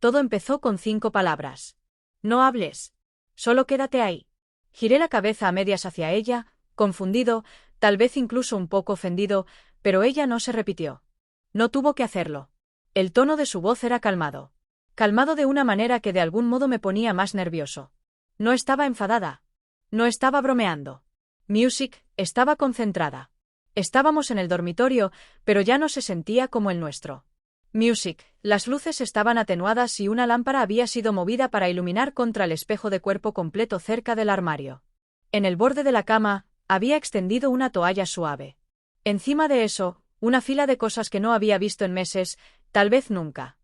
Todo empezó con 5 palabras. No hables. Solo quédate ahí. Giré la cabeza a medias hacia ella, confundido, tal vez incluso un poco ofendido, pero ella no se repitió. No tuvo que hacerlo. El tono de su voz era calmado. Calmado de una manera que de algún modo me ponía más nervioso. No estaba enfadada. No estaba bromeando. Music estaba concentrada. Estábamos en el dormitorio, pero ya no se sentía como el nuestro. Music, las luces estaban atenuadas y una lámpara había sido movida para iluminar contra el espejo de cuerpo completo cerca del armario. En el borde de la cama, había extendido una toalla suave. Encima de eso, una fila de cosas que no había visto en meses, tal vez nunca.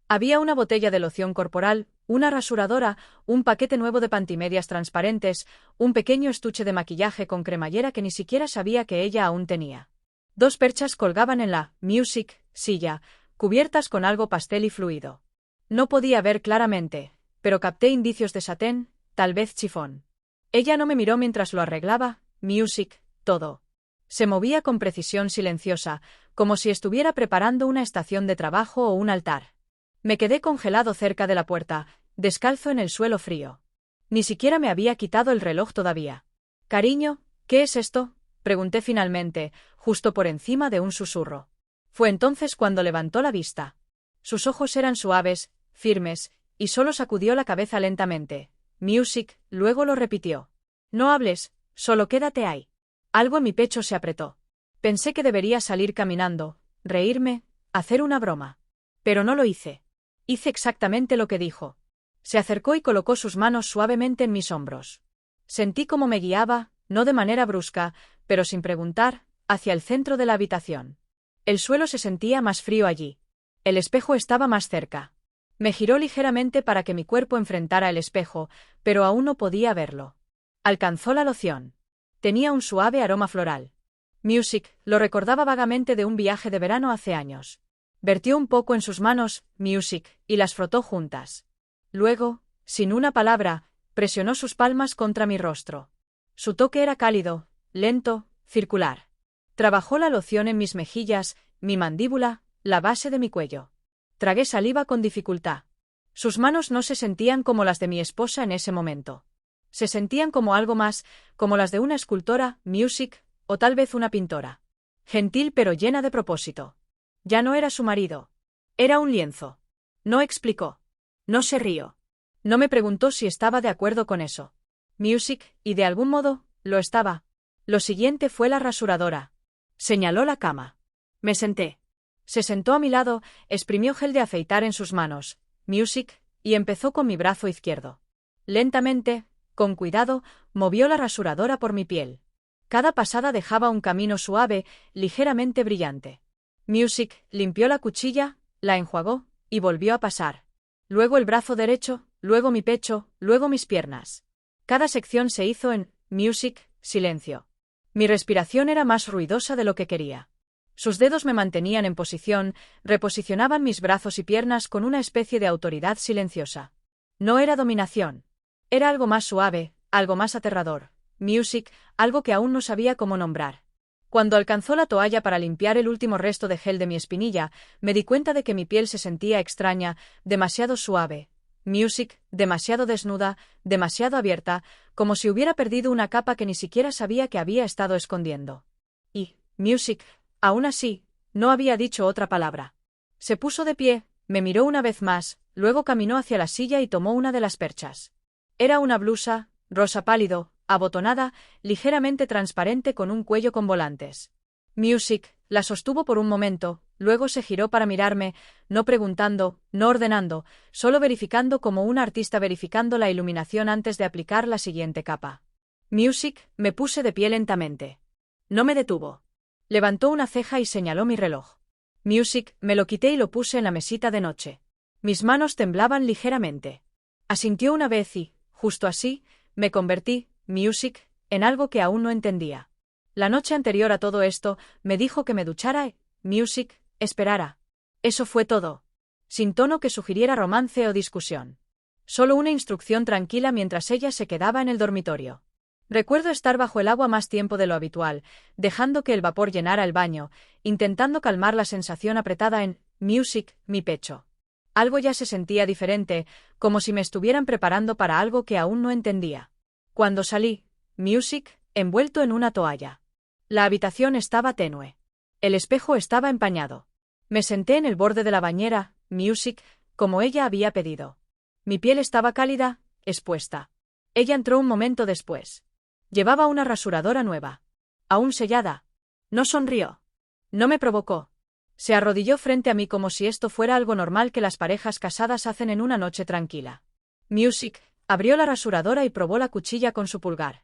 Había una botella de loción corporal, una rasuradora, un paquete nuevo de pantimedias transparentes, un pequeño estuche de maquillaje con cremallera que ni siquiera sabía que ella aún tenía. 2 perchas colgaban en la Music silla, cubiertas con algo pastel y fluido. No podía ver claramente, pero capté indicios de satén, tal vez chifón. Ella no me miró mientras lo arreglaba, Music, todo. Se movía con precisión silenciosa, como si estuviera preparando una estación de trabajo o un altar. Me quedé congelado cerca de la puerta, descalzo en el suelo frío. Ni siquiera me había quitado el reloj todavía. Cariño, ¿qué es esto?, pregunté finalmente, justo por encima de un susurro. Fue entonces cuando levantó la vista. Sus ojos eran suaves, firmes, y solo sacudió la cabeza lentamente. Music, luego lo repitió. No hables, solo quédate ahí. Algo en mi pecho se apretó. Pensé que debería salir caminando, reírme, hacer una broma. Pero no lo hice. Hice exactamente lo que dijo. Se acercó y colocó sus manos suavemente en mis hombros. Sentí cómo me guiaba, no de manera brusca, pero sin preguntar, hacia el centro de la habitación. El suelo se sentía más frío allí. El espejo estaba más cerca. Me giró ligeramente para que mi cuerpo enfrentara el espejo, pero aún no podía verlo. Alcanzó la loción. Tenía un suave aroma floral. Music, lo recordaba vagamente de un viaje de verano hace años. Vertió un poco en sus manos, Music, y las frotó juntas. Luego, sin una palabra, presionó sus palmas contra mi rostro. Su toque era cálido, lento, circular. Trabajó la loción en mis mejillas, mi mandíbula, la base de mi cuello. Tragué saliva con dificultad. Sus manos no se sentían como las de mi esposa en ese momento. Se sentían como algo más, como las de una escultora, Music, o tal vez una pintora. Gentil pero llena de propósito. Ya no era su marido. Era un lienzo. No explicó. No se rió. No me preguntó si estaba de acuerdo con eso. Music, y de algún modo, lo estaba. Lo siguiente fue la rasuradora. Señaló la cama. Me senté. Se sentó a mi lado, exprimió gel de afeitar en sus manos, Music, y empezó con mi brazo izquierdo. Lentamente, con cuidado, movió la rasuradora por mi piel. Cada pasada dejaba un camino suave, ligeramente brillante. Music limpió la cuchilla, la enjuagó, y volvió a pasar. Luego el brazo derecho, luego mi pecho, luego mis piernas. Cada sección se hizo en Music, silencio. Mi respiración era más ruidosa de lo que quería. Sus dedos me mantenían en posición, reposicionaban mis brazos y piernas con una especie de autoridad silenciosa. No era dominación. Era algo más suave, algo más aterrador. Music, algo que aún no sabía cómo nombrar. Cuando alcanzó la toalla para limpiar el último resto de gel de mi espinilla, me di cuenta de que mi piel se sentía extraña, demasiado suave. Music, demasiado desnuda, demasiado abierta, como si hubiera perdido una capa que ni siquiera sabía que había estado escondiendo. Y, Music, aún así, no había dicho otra palabra. Se puso de pie, me miró una vez más, luego caminó hacia la silla y tomó una de las perchas. Era una blusa, rosa pálido, abotonada, ligeramente transparente con un cuello con volantes. Music, la sostuvo por un momento, luego se giró para mirarme, no preguntando, no ordenando, solo verificando como un artista verificando la iluminación antes de aplicar la siguiente capa. Music, me puse de pie lentamente. No me detuvo. Levantó una ceja y señaló mi reloj. Music, me lo quité y lo puse en la mesita de noche. Mis manos temblaban ligeramente. Asintió una vez y, justo así, me convertí, Music, en algo que aún no entendía. La noche anterior a todo esto, me dijo que me duchara y, Music, esperara. Eso fue todo. Sin tono que sugiriera romance o discusión. Solo una instrucción tranquila mientras ella se quedaba en el dormitorio. Recuerdo estar bajo el agua más tiempo de lo habitual, dejando que el vapor llenara el baño, intentando calmar la sensación apretada en Music, mi pecho. Algo ya se sentía diferente, como si me estuvieran preparando para algo que aún no entendía. Cuando salí, Music, envuelto en una toalla. La habitación estaba tenue. El espejo estaba empañado. Me senté en el borde de la bañera, Music, como ella había pedido. Mi piel estaba cálida, expuesta. Ella entró un momento después. Llevaba una rasuradora nueva. Aún sellada. No sonrió. No me provocó. Se arrodilló frente a mí como si esto fuera algo normal que las parejas casadas hacen en una noche tranquila. Music abrió la rasuradora y probó la cuchilla con su pulgar.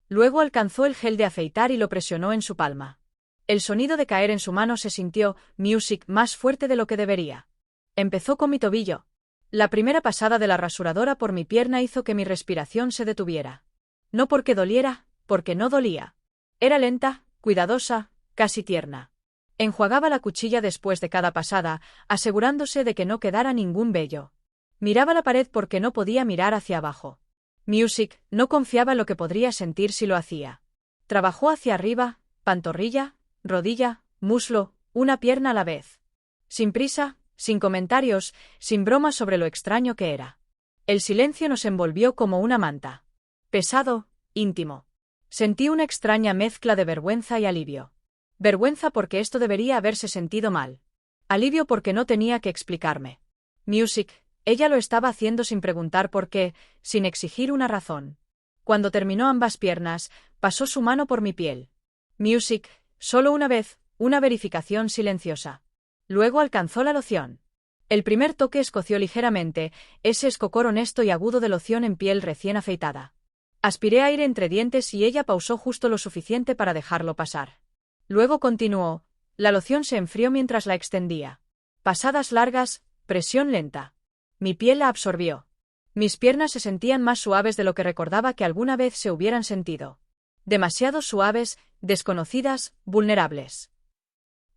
Luego alcanzó el gel de afeitar y lo presionó en su palma. El sonido de caer en su mano se sintió, Music, más fuerte de lo que debería. Empezó con mi tobillo. La primera pasada de la rasuradora por mi pierna hizo que mi respiración se detuviera. No porque doliera, porque no dolía. Era lenta, cuidadosa, casi tierna. Enjuagaba la cuchilla después de cada pasada, asegurándose de que no quedara ningún vello. Miraba la pared porque no podía mirar hacia abajo. Music no confiaba en lo que podría sentir si lo hacía. Trabajó hacia arriba, pantorrilla, rodilla, muslo, una pierna a la vez. Sin prisa, sin comentarios, sin bromas sobre lo extraño que era. El silencio nos envolvió como una manta. Pesado, íntimo. Sentí una extraña mezcla de vergüenza y alivio. Vergüenza porque esto debería haberse sentido mal. Alivio porque no tenía que explicarme. Music, ella lo estaba haciendo sin preguntar por qué, sin exigir una razón. Cuando terminó ambas piernas, pasó su mano por mi piel. Music, solo una vez, una verificación silenciosa. Luego alcanzó la loción. El primer toque escoció ligeramente, ese escocor honesto y agudo de loción en piel recién afeitada. Aspiré aire entre dientes y ella pausó justo lo suficiente para dejarlo pasar. Luego continuó. La loción se enfrió mientras la extendía. Pasadas largas, presión lenta. Mi piel la absorbió. Mis piernas se sentían más suaves de lo que recordaba que alguna vez se hubieran sentido. Demasiado suaves, desconocidas, vulnerables.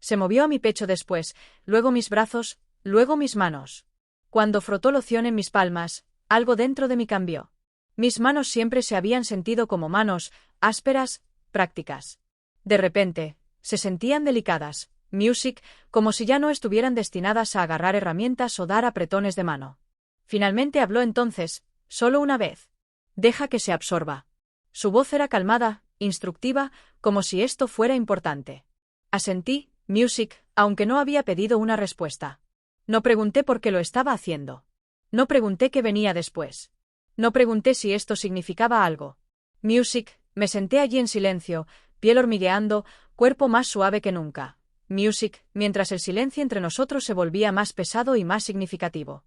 Se movió a mi pecho después, luego mis brazos, luego mis manos. Cuando frotó loción en mis palmas, algo dentro de mí cambió. Mis manos siempre se habían sentido como manos, ásperas, prácticas. De repente, se sentían delicadas, Music, como si ya no estuvieran destinadas a agarrar herramientas o dar apretones de mano. Finalmente habló entonces, solo una vez. Deja que se absorba. Su voz era calmada, instructiva, como si esto fuera importante. Asentí, Music, aunque no había pedido una respuesta. No pregunté por qué lo estaba haciendo. No pregunté qué venía después. No pregunté si esto significaba algo. Music, me senté allí en silencio, piel hormigueando, cuerpo más suave que nunca. Music, mientras el silencio entre nosotros se volvía más pesado y más significativo.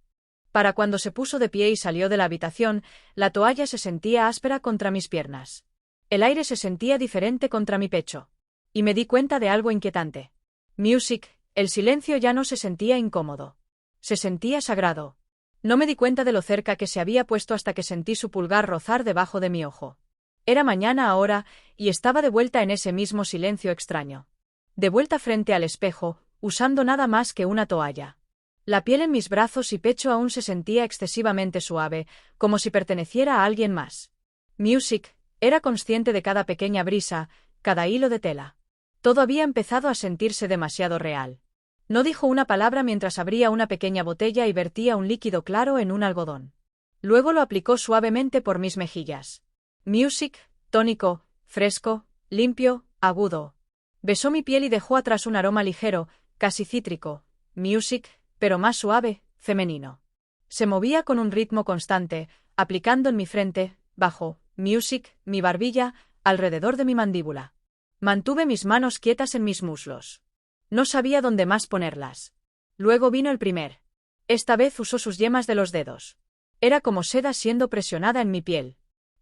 Para cuando se puso de pie y salió de la habitación, la toalla se sentía áspera contra mis piernas. El aire se sentía diferente contra mi pecho. Y me di cuenta de algo inquietante. Music, el silencio ya no se sentía incómodo. Se sentía sagrado. No me di cuenta de lo cerca que se había puesto hasta que sentí su pulgar rozar debajo de mi ojo. Era mañana ahora, y estaba de vuelta en ese mismo silencio extraño. De vuelta frente al espejo, usando nada más que una toalla. La piel en mis brazos y pecho aún se sentía excesivamente suave, como si perteneciera a alguien más. Music, era consciente de cada pequeña brisa, cada hilo de tela. Todo había empezado a sentirse demasiado real. No dijo una palabra mientras abría una pequeña botella y vertía un líquido claro en un algodón. Luego lo aplicó suavemente por mis mejillas. Music, tónico, fresco, limpio, agudo. Besó mi piel y dejó atrás un aroma ligero, casi cítrico. Music, pero más suave, femenino. Se movía con un ritmo constante, aplicando en mi frente, bajo, Music, mi barbilla, alrededor de mi mandíbula. Mantuve mis manos quietas en mis muslos. No sabía dónde más ponerlas. Luego vino el primer. Esta vez usó sus yemas de los dedos. Era como seda siendo presionada en mi piel.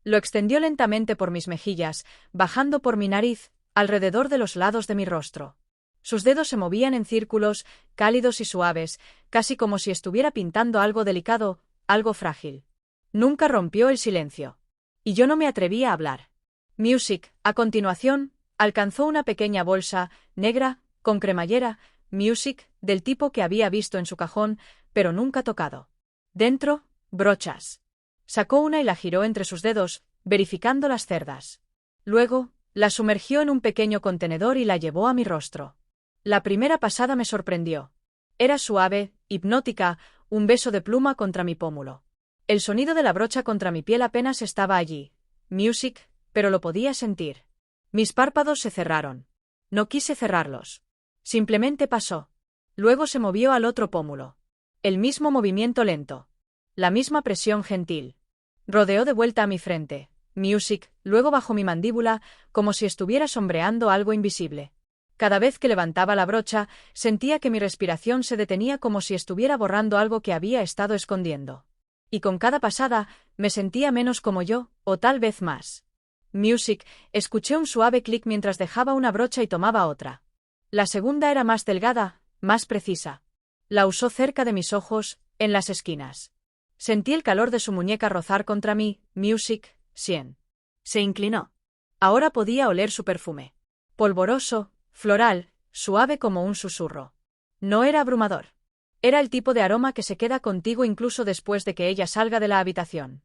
Lo extendió lentamente por mis mejillas, bajando por mi nariz, alrededor de los lados de mi rostro. Sus dedos se movían en círculos, cálidos y suaves, casi como si estuviera pintando algo delicado, algo frágil. Nunca rompió el silencio. Y yo no me atrevía a hablar. Music, a continuación, alcanzó una pequeña bolsa, negra, con cremallera, Music, del tipo que había visto en su cajón, pero nunca tocado. Dentro, brochas. Sacó una y la giró entre sus dedos, verificando las cerdas. Luego, la sumergió en un pequeño contenedor y la llevó a mi rostro. La primera pasada me sorprendió. Era suave, hipnótica, un beso de pluma contra mi pómulo. El sonido de la brocha contra mi piel apenas estaba allí. Music, pero lo podía sentir. Mis párpados se cerraron. No quise cerrarlos. Simplemente pasó. Luego se movió al otro pómulo. El mismo movimiento lento. La misma presión gentil. Rodeó de vuelta a mi frente. Music, luego bajo mi mandíbula, como si estuviera sombreando algo invisible. Cada vez que levantaba la brocha, sentía que mi respiración se detenía como si estuviera borrando algo que había estado escondiendo. Y con cada pasada, me sentía menos como yo, o tal vez más. Music, escuché un suave clic mientras dejaba una brocha y tomaba otra. La segunda era más delgada, más precisa. La usó cerca de mis ojos, en las esquinas. Sentí el calor de su muñeca rozar contra mí. Music, Sien. Se inclinó. Ahora podía oler su perfume. Polvoroso, floral, suave como un susurro. No era abrumador. Era el tipo de aroma que se queda contigo incluso después de que ella salga de la habitación.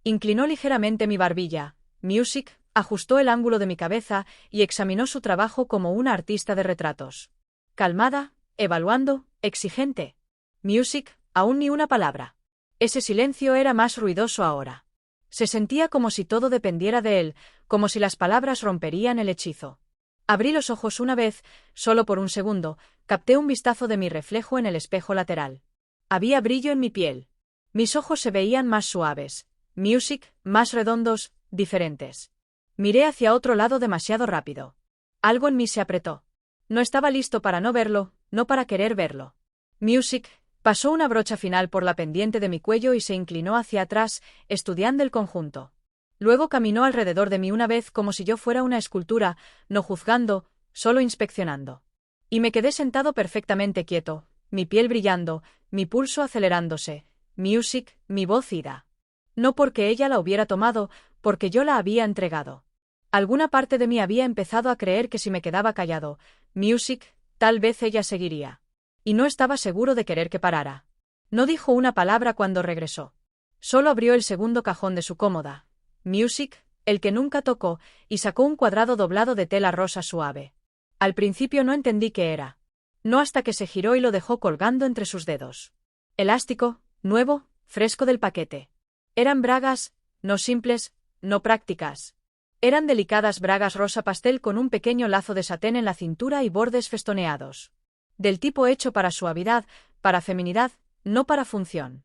Inclinó ligeramente mi barbilla. Music ajustó el ángulo de mi cabeza y examinó su trabajo como una artista de retratos. Calmada, evaluando, exigente. Music, aún ni una palabra. Ese silencio era más ruidoso ahora. Se sentía como si todo dependiera de él, como si las palabras romperían el hechizo. Abrí los ojos una vez, solo por un segundo, capté un vistazo de mi reflejo en el espejo lateral. Había brillo en mi piel. Mis ojos se veían más suaves. Music, más redondos, diferentes. Miré hacia otro lado demasiado rápido. Algo en mí se apretó. No estaba listo para no verlo, no para querer verlo. Music pasó una brocha final por la pendiente de mi cuello y se inclinó hacia atrás, estudiando el conjunto. Luego caminó alrededor de mí una vez como si yo fuera una escultura, no juzgando, solo inspeccionando. Y me quedé sentado perfectamente quieto, mi piel brillando, mi pulso acelerándose. Music, mi voz ida. No porque ella la hubiera tomado, porque yo la había entregado. Alguna parte de mí había empezado a creer que si me quedaba callado, Music, tal vez ella seguiría. Y no estaba seguro de querer que parara. No dijo una palabra cuando regresó. Solo abrió el segundo cajón de su cómoda. Music, el que nunca tocó, y sacó un cuadrado doblado de tela rosa suave. Al principio no entendí qué era. No hasta que se giró y lo dejó colgando entre sus dedos. Elástico, nuevo, fresco del paquete. Eran bragas, no simples, no prácticas. Eran delicadas bragas rosa pastel con un pequeño lazo de satén en la cintura y bordes festoneados. Del tipo hecho para suavidad, para feminidad, no para función.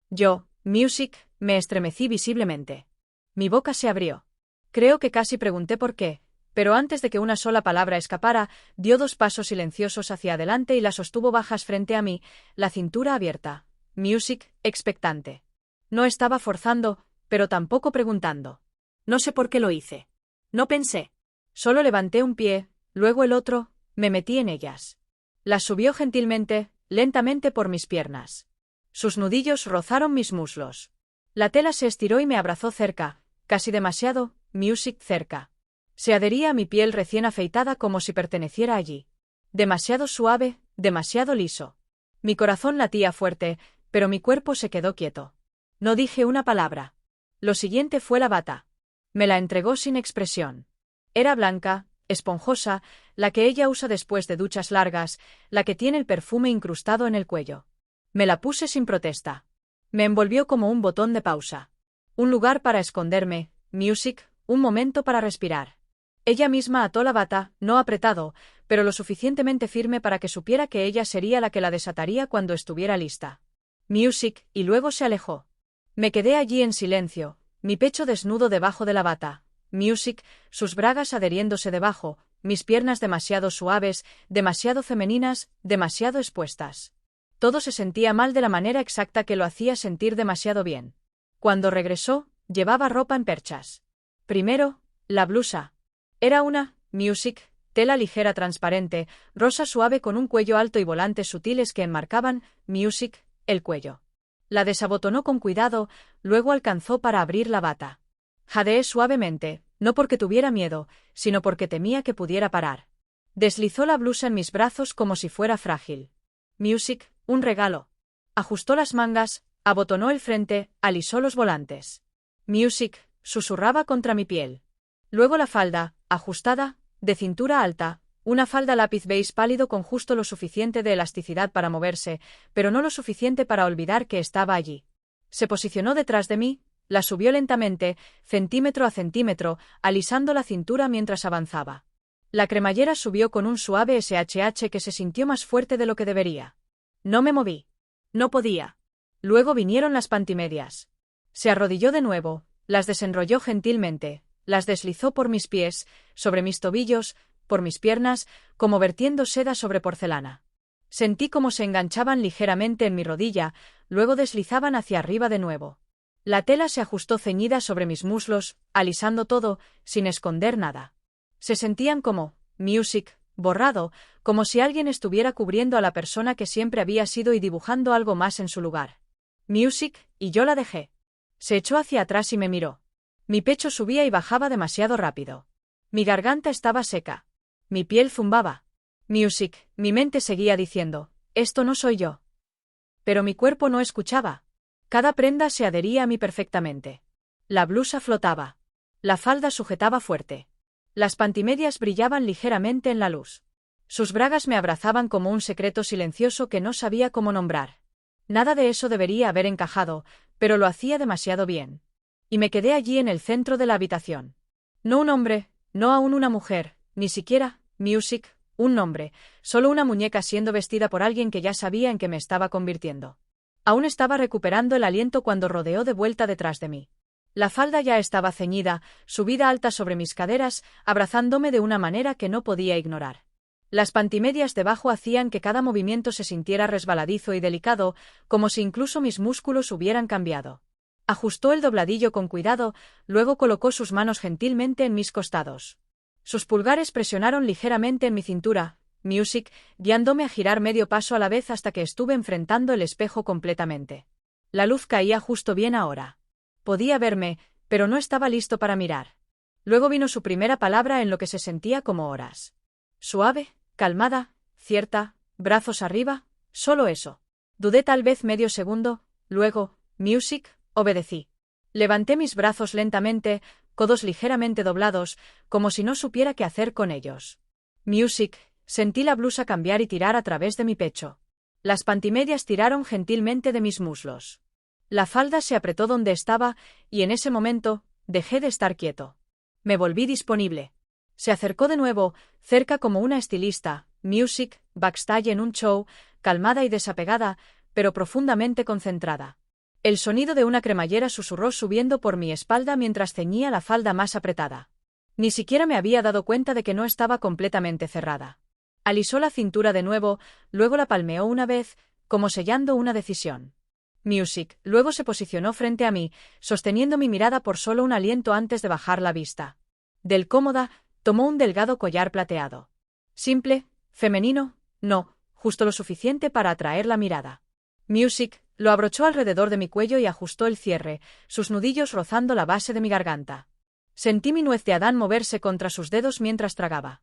Yo, Music, me estremecí visiblemente. Mi boca se abrió. Creo que casi pregunté por qué, pero antes de que una sola palabra escapara, dio 2 pasos silenciosos hacia adelante y la sostuvo bajas frente a mí, la cintura abierta. Music, expectante. No estaba forzando, pero tampoco preguntando. No sé por qué lo hice. No pensé. Solo levanté un pie, luego el otro, me metí en ellas. Las subió gentilmente, lentamente por mis piernas. Sus nudillos rozaron mis muslos. La tela se estiró y me abrazó cerca, casi demasiado, Music cerca. Se adhería a mi piel recién afeitada como si perteneciera allí. Demasiado suave, demasiado liso. Mi corazón latía fuerte, pero mi cuerpo se quedó quieto. No dije una palabra. Lo siguiente fue la bata. Me la entregó sin expresión. Era blanca, esponjosa, la que ella usa después de duchas largas, la que tiene el perfume incrustado en el cuello. Me la puse sin protesta. Me envolvió como un botón de pausa. Un lugar para esconderme, Music, un momento para respirar. Ella misma ató la bata, no apretado, pero lo suficientemente firme para que supiera que ella sería la que la desataría cuando estuviera lista. Music, y luego se alejó. Me quedé allí en silencio, mi pecho desnudo debajo de la bata. Music, sus bragas adheriéndose debajo, mis piernas demasiado suaves, demasiado femeninas, demasiado expuestas. Todo se sentía mal de la manera exacta que lo hacía sentir demasiado bien. Cuando regresó, llevaba ropa en perchas. Primero, la blusa. Era una, Music, tela ligera transparente, rosa suave con un cuello alto y volantes sutiles que enmarcaban, Music, el cuello. La desabotonó con cuidado, luego alcanzó para abrir la bata. Jadeé suavemente, no porque tuviera miedo, sino porque temía que pudiera parar. Deslizó la blusa en mis brazos como si fuera frágil. Music, un regalo. Ajustó las mangas, abotonó el frente, alisó los volantes. Music, susurraba contra mi piel. Luego la falda, ajustada, de cintura alta, Una falda lápiz beige pálido con justo lo suficiente de elasticidad para moverse, pero no lo suficiente para olvidar que estaba allí. Se posicionó detrás de mí, la subió lentamente, centímetro a centímetro, alisando la cintura mientras avanzaba. La cremallera subió con un suave SHH que se sintió más fuerte de lo que debería. No me moví. No podía. Luego vinieron las pantimedias. Se arrodilló de nuevo, las desenrolló gentilmente, las deslizó por mis pies, sobre mis tobillos, por mis piernas, como vertiendo seda sobre porcelana. Sentí cómo se enganchaban ligeramente en mi rodilla, luego deslizaban hacia arriba de nuevo. La tela se ajustó ceñida sobre mis muslos, alisando todo, sin esconder nada. Se sentían como music, borrado, como si alguien estuviera cubriendo a la persona que siempre había sido y dibujando algo más en su lugar. Music, y yo la dejé. Se echó hacia atrás y me miró. Mi pecho subía y bajaba demasiado rápido. Mi garganta estaba seca. Mi piel zumbaba. Music, mi mente seguía diciendo, esto no soy yo. Pero mi cuerpo no escuchaba. Cada prenda se adhería a mí perfectamente. La blusa flotaba. La falda sujetaba fuerte. Las pantimedias brillaban ligeramente en la luz. Sus bragas me abrazaban como un secreto silencioso que no sabía cómo nombrar. Nada de eso debería haber encajado, pero lo hacía demasiado bien. Y me quedé allí en el centro de la habitación. No un hombre, no aún una mujer, ni siquiera, music, un nombre, solo una muñeca siendo vestida por alguien que ya sabía en qué me estaba convirtiendo. Aún estaba recuperando el aliento cuando rodeó de vuelta detrás de mí. La falda ya estaba ceñida, subida alta sobre mis caderas, abrazándome de una manera que no podía ignorar. Las pantimedias debajo hacían que cada movimiento se sintiera resbaladizo y delicado, como si incluso mis músculos hubieran cambiado. Ajustó el dobladillo con cuidado, luego colocó sus manos gentilmente en mis costados. Sus pulgares presionaron ligeramente en mi cintura, music, guiándome a girar medio paso a la vez hasta que estuve enfrentando el espejo completamente. La luz caía justo bien ahora. Podía verme, pero no estaba listo para mirar. Luego vino su primera palabra en lo que se sentía como horas. Suave, calmada, cierta, brazos arriba, solo eso. Dudé tal vez medio segundo, luego, music, obedecí. Levanté mis brazos lentamente, codos ligeramente doblados, como si no supiera qué hacer con ellos. Music, sentí la blusa cambiar y tirar a través de mi pecho. Las pantimedias tiraron gentilmente de mis muslos. La falda se apretó donde estaba, y en ese momento, dejé de estar quieto. Me volví disponible. Se acercó de nuevo, cerca como una estilista, music, backstage en un show, calmada y desapegada, pero profundamente concentrada. El sonido de una cremallera susurró subiendo por mi espalda mientras ceñía la falda más apretada. Ni siquiera me había dado cuenta de que no estaba completamente cerrada. Alisó la cintura de nuevo, luego la palmeó una vez, como sellando una decisión. Music, luego se posicionó frente a mí, sosteniendo mi mirada por solo un aliento antes de bajar la vista. Del cómoda, tomó un delgado collar plateado. Simple, femenino, no, justo lo suficiente para atraer la mirada. Music, lo abrochó alrededor de mi cuello y ajustó el cierre, sus nudillos rozando la base de mi garganta. Sentí mi nuez de Adán moverse contra sus dedos mientras tragaba.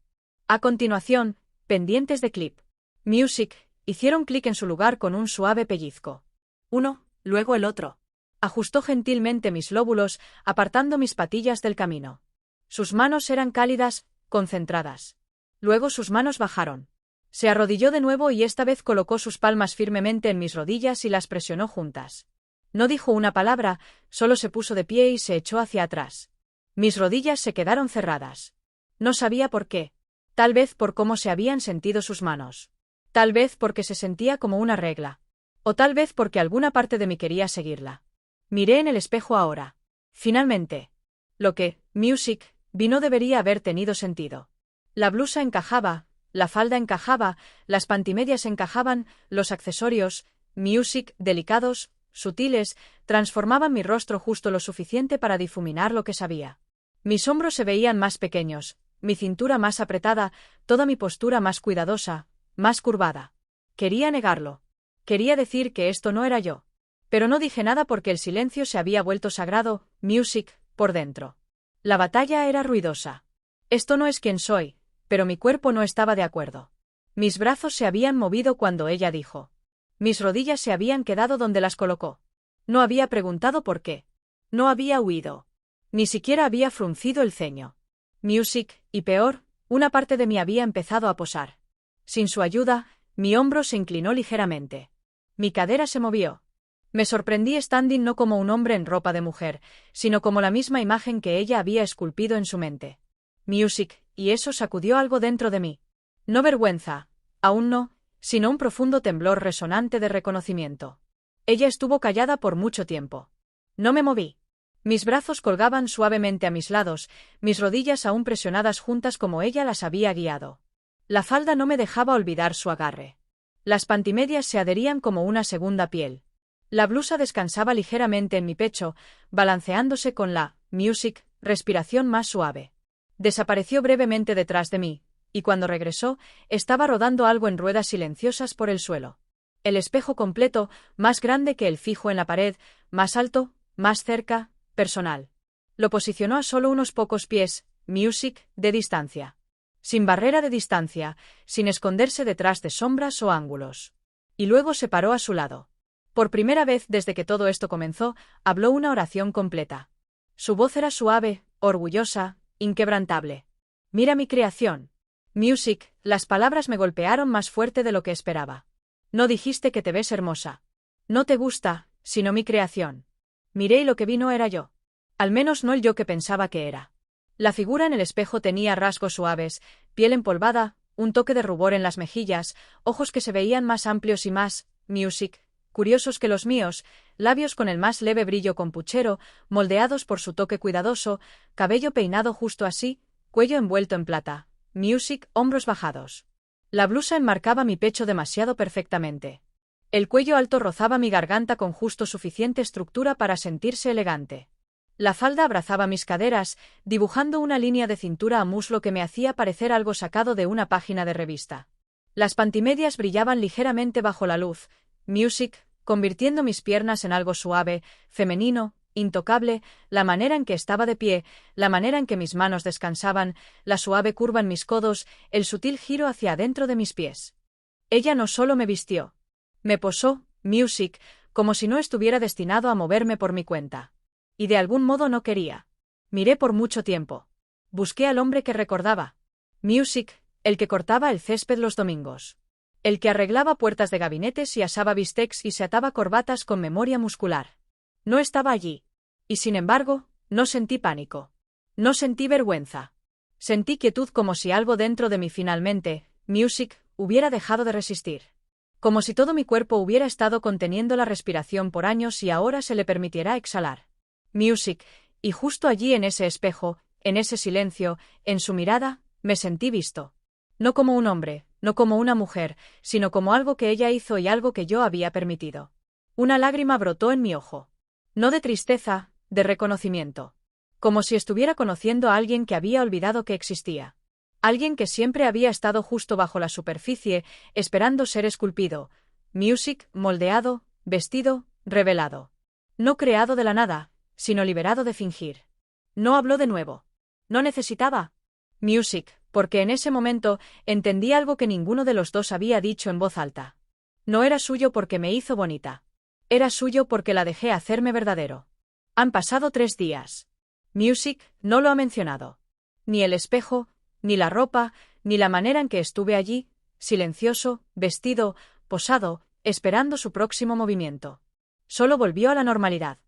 A continuación, pendientes de clip. Music, hicieron clic en su lugar con un suave pellizco. Uno, luego el otro. Ajustó gentilmente mis lóbulos, apartando mis patillas del camino. Sus manos eran cálidas, concentradas. Luego sus manos bajaron. Se arrodilló de nuevo y esta vez colocó sus palmas firmemente en mis rodillas y las presionó juntas. No dijo una palabra, solo se puso de pie y se echó hacia atrás. Mis rodillas se quedaron cerradas. No sabía por qué. Tal vez por cómo se habían sentido sus manos. Tal vez porque se sentía como una regla. O tal vez porque alguna parte de mí quería seguirla. Miré en el espejo ahora. Finalmente. Lo que, music, vi no debería haber tenido sentido. La blusa encajaba, la falda encajaba, las pantimedias encajaban, los accesorios, music, delicados, sutiles, transformaban mi rostro justo lo suficiente para difuminar lo que sabía. Mis hombros se veían más pequeños, mi cintura más apretada, toda mi postura más cuidadosa, más curvada. Quería negarlo. Quería decir que esto no era yo. Pero no dije nada porque el silencio se había vuelto sagrado, music, por dentro. La batalla era ruidosa. Esto no es quien soy, pero mi cuerpo no estaba de acuerdo. Mis brazos se habían movido cuando ella dijo. Mis rodillas se habían quedado donde las colocó. No había preguntado por qué. No había huido. Ni siquiera había fruncido el ceño. Music, y peor, Una parte de mí había empezado a posar. Sin su ayuda, mi hombro se inclinó ligeramente. Mi cadera se movió. Me sorprendí standing no como un hombre en ropa de mujer, sino como la misma imagen que ella había esculpido en su mente. Music, y eso sacudió algo dentro de mí. No vergüenza, aún no, sino un profundo temblor resonante de reconocimiento. Ella estuvo callada por mucho tiempo. No me moví. Mis brazos colgaban suavemente a mis lados, mis rodillas aún presionadas juntas como ella las había guiado. La falda no me dejaba olvidar su agarre. Las pantimedias se adherían como una segunda piel. La blusa descansaba ligeramente en mi pecho, balanceándose con la music, respiración más suave. Desapareció brevemente detrás de mí, y cuando regresó, estaba rodando algo en ruedas silenciosas por el suelo. El espejo completo, más grande que el fijo en la pared, más alto, más cerca, personal. Lo posicionó a solo unos pocos pies, music, de distancia. Sin barrera de distancia, sin esconderse detrás de sombras o ángulos. Y luego se paró a su lado. Por primera vez desde que todo esto comenzó, habló una oración completa. Su voz era suave, orgullosa, inquebrantable. Mira mi creación. Music, las palabras me golpearon más fuerte de lo que esperaba. No dijiste que te ves hermosa. No te gusta, sino mi creación. Miré y lo que vi no era yo. Al menos no el yo que pensaba que era. La figura en el espejo tenía rasgos suaves, piel empolvada, un toque de rubor en las mejillas, ojos que se veían más amplios y más, music, curiosos que los míos, labios con el más leve brillo compuchero, moldeados por su toque cuidadoso, cabello peinado justo así, cuello envuelto en plata, music, hombros bajados. La blusa enmarcaba mi pecho demasiado perfectamente. El cuello alto rozaba mi garganta con justo suficiente estructura para sentirse elegante. La falda abrazaba mis caderas, dibujando una línea de cintura a muslo que me hacía parecer algo sacado de una página de revista. Las pantimedias brillaban ligeramente bajo la luz, music, convirtiendo mis piernas en algo suave, femenino, intocable, la manera en que estaba de pie, la manera en que mis manos descansaban, la suave curva en mis codos, el sutil giro hacia adentro de mis pies. Ella no solo me vistió. Me posó, music, como si no estuviera destinado a moverme por mi cuenta. Y de algún modo no quería. Miré por mucho tiempo. Busqué al hombre que recordaba. Music, el que cortaba el césped los domingos. El que arreglaba puertas de gabinetes y asaba bistecs y se ataba corbatas con memoria muscular. No estaba allí. Y sin embargo, no sentí pánico. No sentí vergüenza. Sentí quietud como si algo dentro de mí finalmente, music, hubiera dejado de resistir. Como si todo mi cuerpo hubiera estado conteniendo la respiración por años y ahora se le permitiera exhalar. Music, y justo allí en ese espejo, en ese silencio, en su mirada, me sentí visto. No como un hombre, no como una mujer, sino como algo que ella hizo y algo que yo había permitido. Una lágrima brotó en mi ojo. No de tristeza, de reconocimiento. Como si estuviera conociendo a alguien que había olvidado que existía. Alguien que siempre había estado justo bajo la superficie, esperando ser esculpido. Music, moldeado, vestido, revelado. No creado de la nada, sino liberado de fingir. No habló de nuevo. No necesitaba music, porque en ese momento entendí algo que ninguno de los dos había dicho en voz alta. No era suyo porque me hizo bonita. Era suyo porque la dejé hacerme verdadero. Han pasado 3 días. Music no lo ha mencionado. Ni el espejo, ni la ropa, ni la manera en que estuve allí, silencioso, vestido, posado, esperando su próximo movimiento. Solo volvió a la normalidad.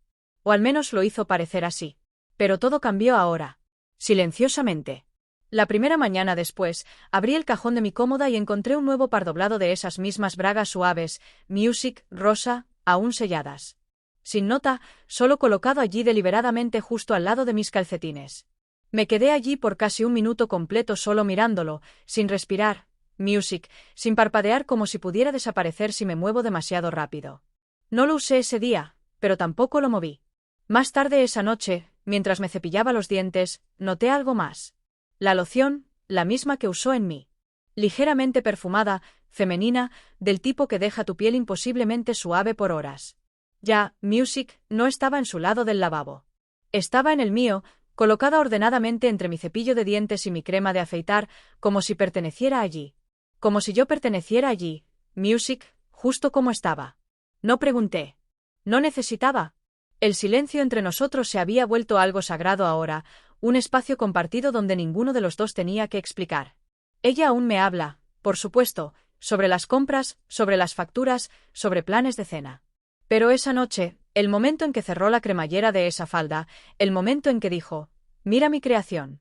O al menos lo hizo parecer así. Pero todo cambió ahora. Silenciosamente. La primera mañana después, abrí el cajón de mi cómoda y encontré un nuevo par doblado de esas mismas bragas suaves, music, rosa, aún selladas. Sin nota, solo colocado allí deliberadamente justo al lado de mis calcetines. Me quedé allí por casi un minuto completo solo mirándolo, sin respirar, music, sin parpadear como si pudiera desaparecer si me muevo demasiado rápido. No lo usé ese día, pero tampoco lo moví. Más tarde esa noche, mientras me cepillaba los dientes, noté algo más. La loción, la misma que usó en mí. Ligeramente perfumada, femenina, del tipo que deja tu piel imposiblemente suave por horas. Ya, music, no estaba en su lado del lavabo. Estaba en el mío, colocada ordenadamente entre mi cepillo de dientes y mi crema de afeitar, como si perteneciera allí. Como si yo perteneciera allí, music, justo como estaba. No pregunté. No necesitaba. El silencio entre nosotros se había vuelto algo sagrado ahora, Un espacio compartido donde ninguno de los dos tenía que explicar. Ella aún me habla, por supuesto, sobre las compras, sobre las facturas, sobre planes de cena. Pero esa noche, el momento en que cerró la cremallera de esa falda, el momento en que dijo, «Mira mi creación».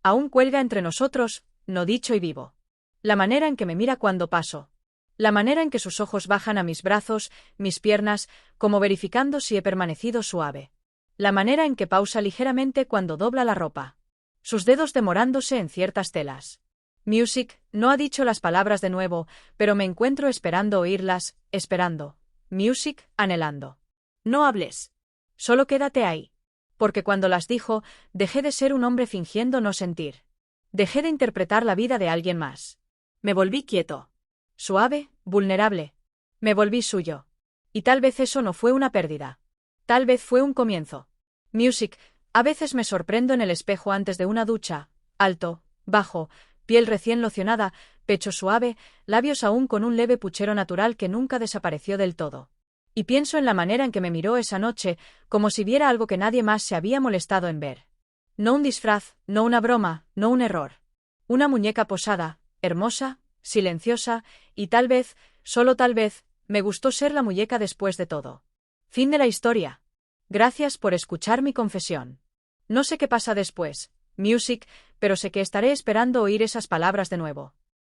Aún cuelga entre nosotros, no dicho y vivo. La manera en que me mira cuando paso. La manera en que sus ojos bajan a mis brazos, mis piernas, como verificando si he permanecido suave. La manera en que pausa ligeramente cuando dobla la ropa. Sus dedos demorándose en ciertas telas. Music, no ha dicho las palabras de nuevo, pero me encuentro esperando oírlas, esperando. Music, anhelando. No hables. Solo quédate ahí. Porque cuando las dijo, dejé de ser un hombre fingiendo no sentir. Dejé de interpretar la vida de alguien más. Me volví quieto. Suave, vulnerable. Me volví suyo. Y tal vez eso no fue una pérdida. Tal vez fue un comienzo. Music, a veces me sorprendo en el espejo antes de una ducha, alto, bajo, piel recién locionada, pecho suave, labios aún con un leve puchero natural que nunca desapareció del todo. Y pienso en la manera en que me miró esa noche, como si viera algo que nadie más se había molestado en ver. No un disfraz, no una broma, no un error. Una muñeca posada, hermosa, silenciosa, y tal vez, solo tal vez, me gustó ser la muñeca después de todo. Fin de la historia. Gracias por escuchar mi confesión. No sé qué pasa después, Music, pero sé que estaré esperando oír esas palabras de nuevo.